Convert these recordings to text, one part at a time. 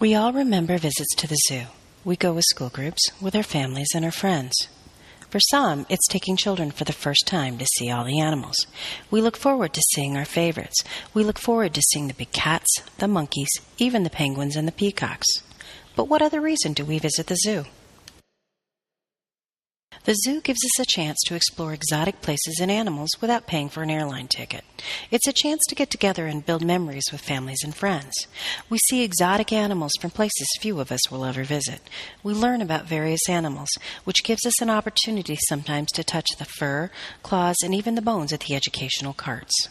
We all remember visits to the zoo. We go with school groups, with our families and our friends. For some, it's taking children for the first time to see all the animals. We look forward to seeing our favorites. We look forward to seeing the big cats, the monkeys, even the penguins and the peacocks. But what other reason do we visit the zoo? The zoo gives us a chance to explore exotic places and animals without paying for an airline ticket. It's a chance to get together and build memories with families and friends. We see exotic animals from places few of us will ever visit. We learn about various animals, which gives us an opportunity sometimes to touch the fur, claws, and even the bones at the educational carts.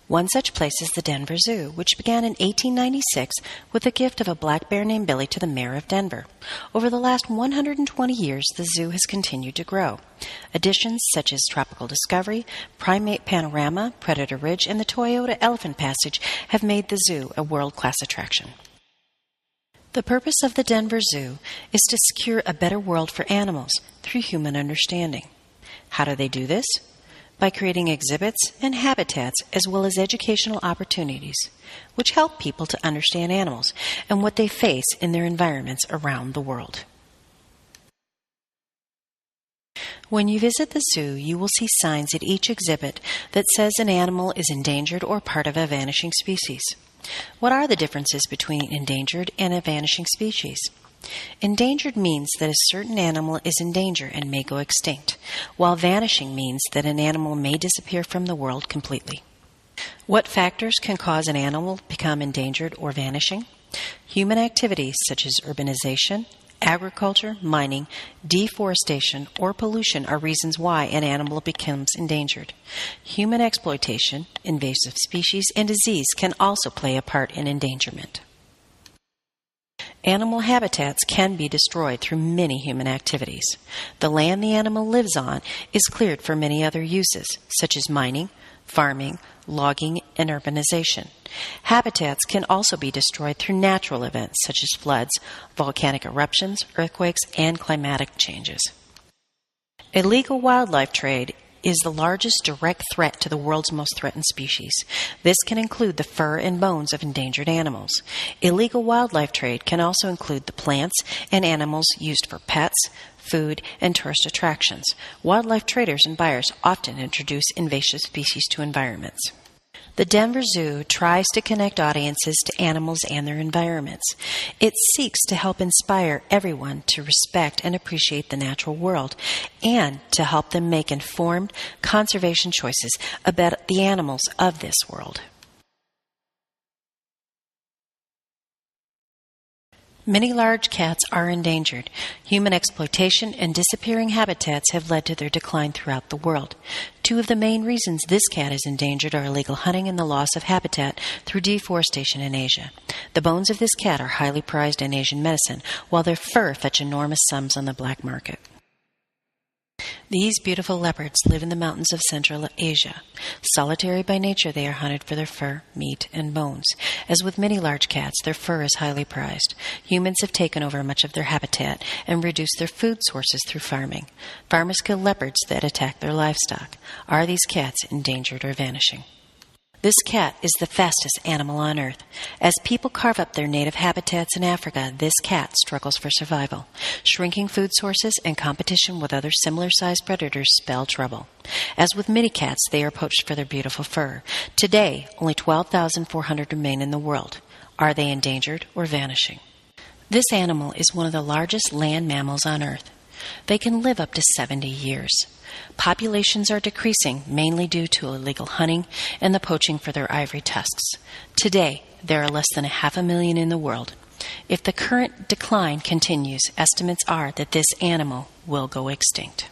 One such place is the Denver Zoo, which began in 1896 with a gift of a black bear named Billy to the mayor of Denver. Over the last 120 years, the zoo has continued to grow. Additions such as Tropical Discovery, Primate Panorama, Predator Ridge, and the Toyota Elephant Passage have made the zoo a world-class attraction. The purpose of the Denver Zoo is to secure a better world for animals through human understanding. How do they do this? By creating exhibits and habitats as well as educational opportunities, which help people to understand animals and what they face in their environments around the world. When you visit the zoo, you will see signs at each exhibit that says an animal is endangered or part of a vanishing species. What are the differences between endangered and a vanishing species? Endangered means that a certain animal is in danger and may go extinct, while vanishing means that an animal may disappear from the world completely. What factors can cause an animal to become endangered or vanishing? Human activities such as urbanization, agriculture, mining, deforestation, or pollution are reasons why an animal becomes endangered. Human exploitation, invasive species, and disease can also play a part in endangerment. Animal habitats can be destroyed through many human activities. The land the animal lives on is cleared for many other uses, such as mining, farming, logging, and urbanization. Habitats can also be destroyed through natural events such as floods, volcanic eruptions, earthquakes, and climatic changes. Illegal wildlife trade is the largest direct threat to the world's most threatened species. This can include the fur and bones of endangered animals. Illegal wildlife trade can also include the plants and animals used for pets, food, and tourist attractions. Wildlife traders and buyers often introduce invasive species to environments. The Denver Zoo tries to connect audiences to animals and their environments. It seeks to help inspire everyone to respect and appreciate the natural world and to help them make informed conservation choices about the animals of this world. Many large cats are endangered. Human exploitation and disappearing habitats have led to their decline throughout the world. Two of the main reasons this cat is endangered are illegal hunting and the loss of habitat through deforestation in Asia. The bones of this cat are highly prized in Asian medicine, while their fur fetch enormous sums on the black market. These beautiful leopards live in the mountains of Central Asia. Solitary by nature, they are hunted for their fur, meat, and bones. As with many large cats, their fur is highly prized. Humans have taken over much of their habitat and reduced their food sources through farming. Farmers kill leopards that attack their livestock. Are these cats endangered or vanishing? This cat is the fastest animal on Earth. As people carve up their native habitats in Africa, this cat struggles for survival. Shrinking food sources and competition with other similar-sized predators spell trouble. As with many cats, they are poached for their beautiful fur. Today, only 12,400 remain in the world. Are they endangered or vanishing? This animal is one of the largest land mammals on Earth. They can live up to 70 years. Populations are decreasing, mainly due to illegal hunting and the poaching for their ivory tusks. Today, there are less than 500,000 in the world. If the current decline continues, estimates are that this animal will go extinct.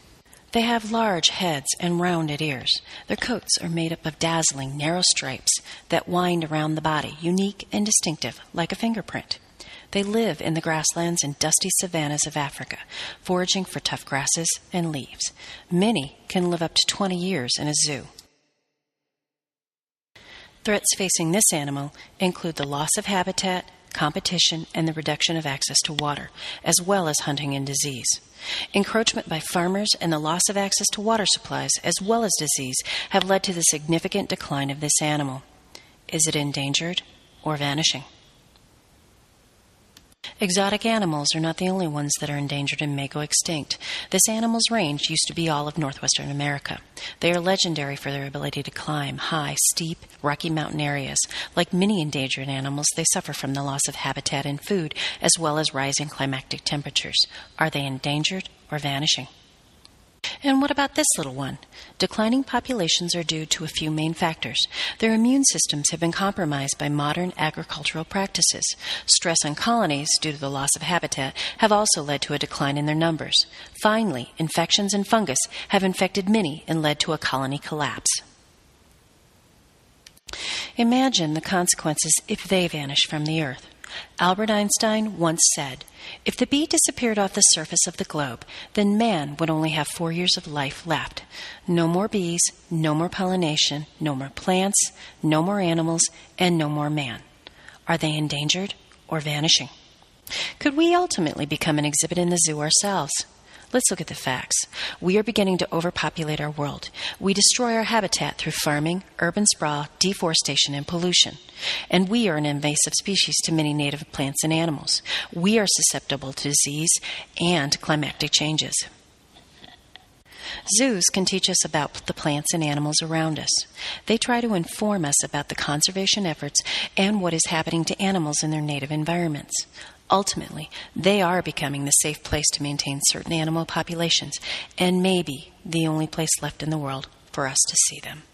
They have large heads and rounded ears. Their coats are made up of dazzling, narrow stripes that wind around the body, unique and distinctive, like a fingerprint. They live in the grasslands and dusty savannas of Africa, foraging for tough grasses and leaves. Many can live up to 20 years in a zoo. Threats facing this animal include the loss of habitat, competition, and the reduction of access to water, as well as hunting and disease. Encroachment by farmers and the loss of access to water supplies, as well as disease, have led to the significant decline of this animal. Is it endangered or vanishing? Exotic animals are not the only ones that are endangered and may go extinct. This animal's range used to be all of northwestern America. They are legendary for their ability to climb high, steep, rocky mountain areas. Like many endangered animals, they suffer from the loss of habitat and food, as well as rising climatic temperatures. Are they endangered or vanishing? And what about this little one? Declining populations are due to a few main factors. Their immune systems have been compromised by modern agricultural practices. Stress on colonies, due to the loss of habitat, have also led to a decline in their numbers. Finally, infections and fungus have infected many and led to a colony collapse. Imagine the consequences if they vanish from the earth. Albert Einstein once said, "If the bee disappeared off the surface of the globe, then man would only have 4 years of life left. No more bees, no more pollination, no more plants, no more animals, and no more man." Are they endangered or vanishing? Could we ultimately become an exhibit in the zoo ourselves? Let's look at the facts. We are beginning to overpopulate our world. We destroy our habitat through farming, urban sprawl, deforestation, and pollution. And we are an invasive species to many native plants and animals. We are susceptible to disease and climatic changes. Zoos can teach us about the plants and animals around us. They try to inform us about the conservation efforts and what is happening to animals in their native environments. Ultimately, they are becoming the safe place to maintain certain animal populations, and maybe the only place left in the world for us to see them.